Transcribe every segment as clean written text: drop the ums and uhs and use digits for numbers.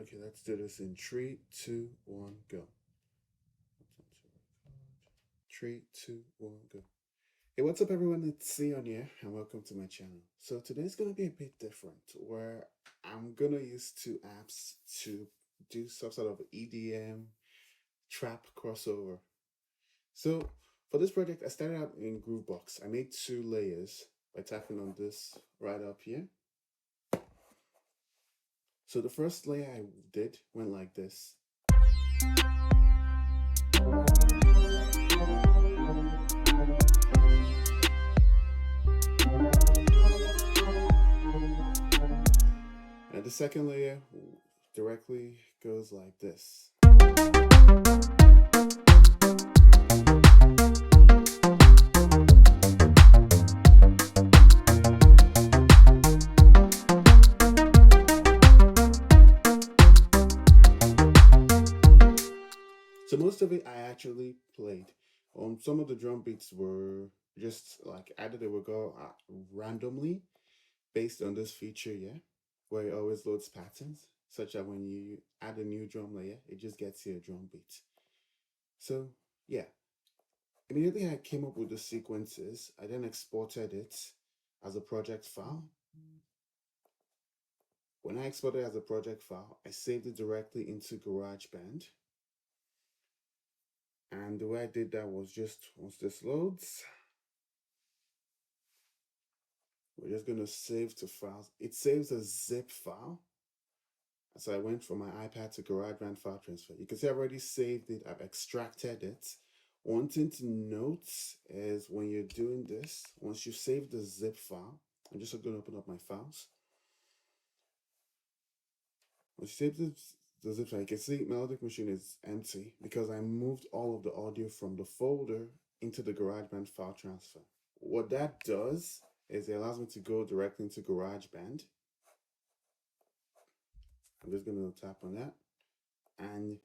Okay, let's do this in 3, 2, 1, go. 3, 2, 1, go. Hey, what's up, everyone? It's Sion here, and welcome to my channel. So today's gonna be a bit different, where I'm gonna use two apps to do some sort of EDM trap crossover. So for this project, I started out in GrooveBox. I made 2 layers by tapping on this right up here. So the first layer I did went like this. And the second layer directly goes like this. So most of it I actually played. Some of the drum beats were just like either they would go randomly based on this feature, yeah, where it always loads patterns, such that when you add a new drum layer, it just gets you a drum beat. So yeah, immediately I came up with the sequences. I then exported it as a project file. When I exported it as a project file, I saved it directly into GarageBand. And the way I did that was just once this loads, we're just going to save to files. It saves a zip file. So I went from my iPad to GarageBand file transfer. You can see I've already saved it. I've extracted it. One thing to note is when you're doing this, once you save the zip file, I'm just going to open up my files. Once you save the zip file, you can see Melodic Machine is empty because I moved all of the audio from the folder into the GarageBand file transfer. What that does is it allows me to go directly into GarageBand. I'm just going to tap on that and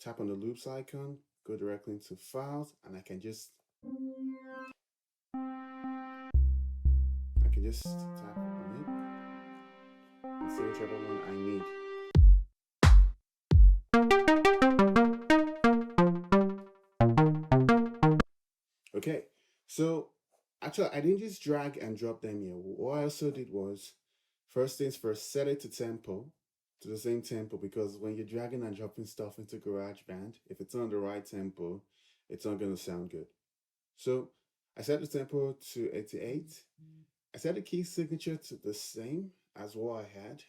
tap on the loops icon, go directly into files, and I can just tap on it and see whichever one I need. Okay, so actually I didn't just drag and drop them here. What I also did was, first things first, set it to tempo, to the same tempo, because when you're dragging and dropping stuff into GarageBand, if it's on the right tempo, it's not going to sound good. So I set the tempo to 88. I set the key signature to the same as what I had.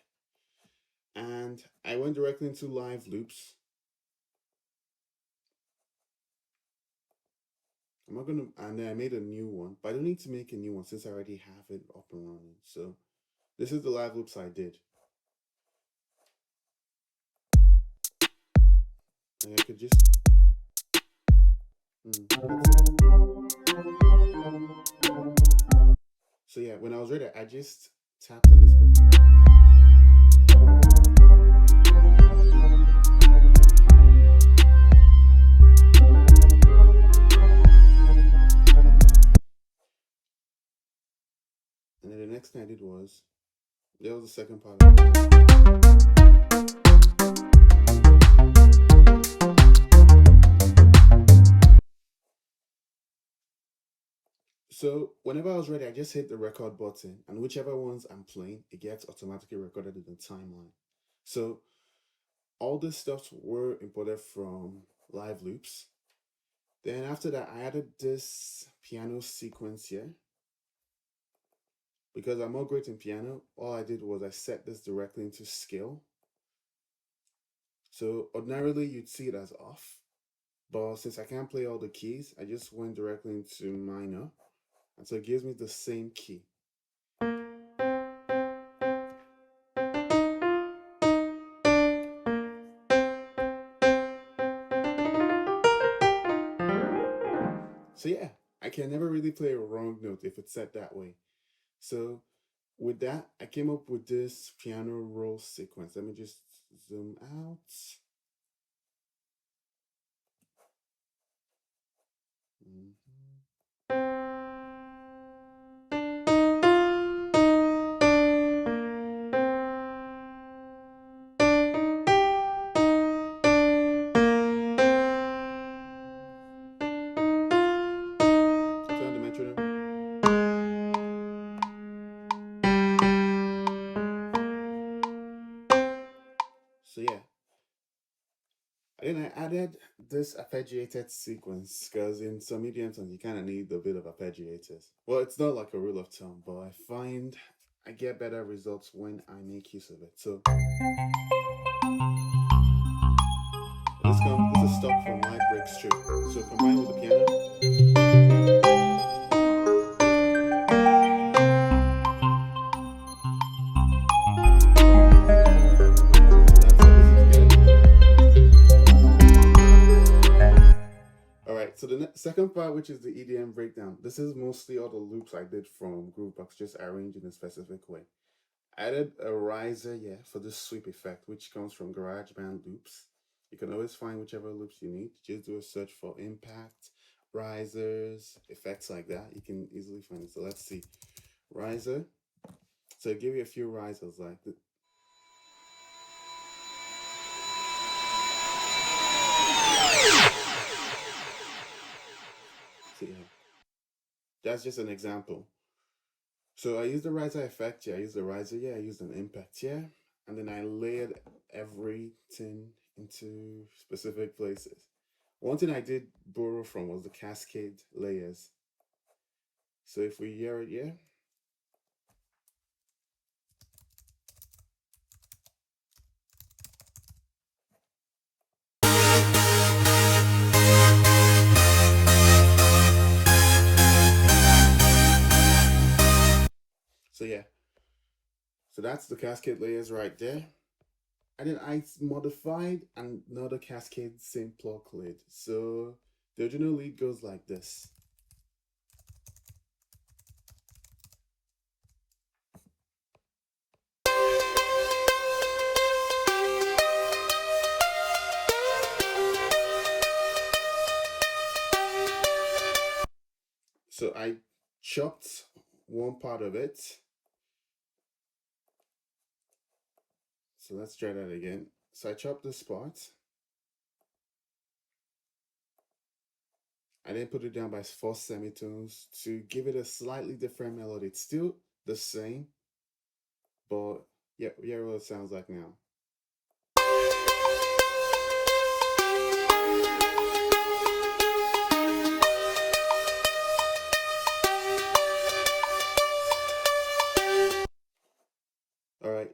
And I went directly into live loops. I'm not gonna, and then I made a new one, but I don't need to make a new one since I already have it up and running. So this is the live loops I did. And I could just so yeah, when I was ready, I just tapped on this button. And then the next thing I did was, that was the second part of it. So whenever I was ready, I just hit the record button, and whichever ones I'm playing, it gets automatically recorded in the timeline. So all this stuff were imported from live loops. Then after that, I added this piano sequence here. Because I'm not great in piano, all I did was I set this directly into scale. So ordinarily you'd see it as off, but since I can't play all the keys, I just went directly into minor, and so it gives me the same key. So yeah, I can never really play a wrong note if it's set that way. So with that, I came up with this piano roll sequence. Let me just zoom out. And then I added this arpeggiated sequence because in some EDM songs you kind of need a bit of arpeggiators. Well, it's not like a rule of thumb, but I find I get better results when I make use of it. So this is stock from my break strip. So combined with the piano. That's how this is good. All right, so the second part, which is the EDM breakdown, this is mostly all the loops I did from GrooveBox, just arranged in a specific way. I added a riser, yeah, for this sweep effect, which comes from GarageBand loops. You can always find whichever loops you need. Just do a search for impact, risers, effects like that. You can easily find it. So let's see, riser. So I'll give you a few risers like the, so yeah, that's just an example. So I used the riser effect, yeah, I used the riser, yeah, I used an impact, yeah, and then I layered everything into specific places. One thing I did borrow from was the cascade layers. So if we hear it, yeah. So yeah, so that's the cascade layers right there. And then I modified another cascade same plug lead. So the original lead goes like this. So I chopped one part of it. So let's try that again. So I chopped this part. I then put it down by 4 semitones to give it a slightly different melody. It's still the same, but yeah, what it sounds like now. All right.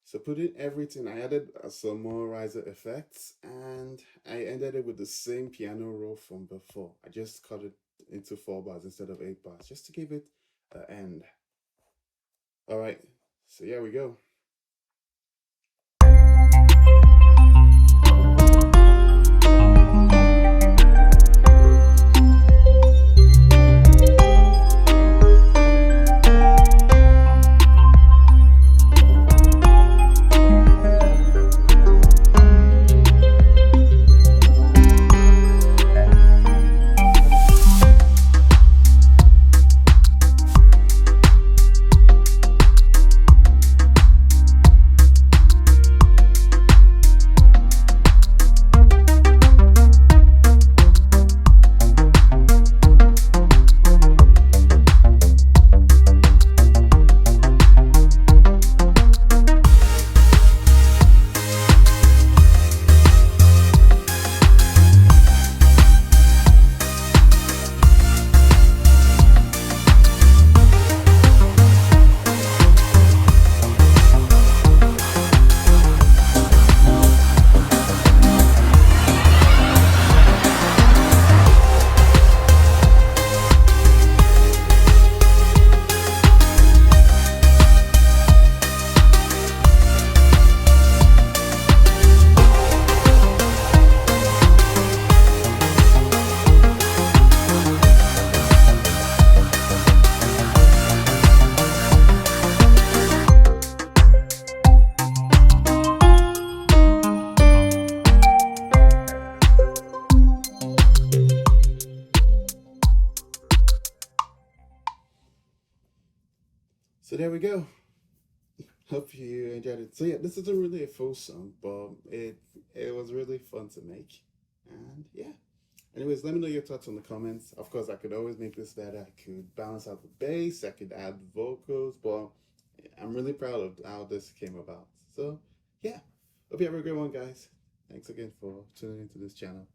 So putting everything, I added some more riser effects, and I ended it with the same piano roll from before. I just cut it into 4 bars instead of 8 bars, just to give it an end. All right. So here we go. So there we go. Hope you enjoyed it. So yeah, this isn't really a full song, but it was really fun to make. And yeah. Anyways, let me know your thoughts in the comments. Of course, I could always make this better. I could balance out the bass, I could add vocals, but I'm really proud of how this came about. So yeah. Hope you have a great one, guys. Thanks again for tuning into this channel.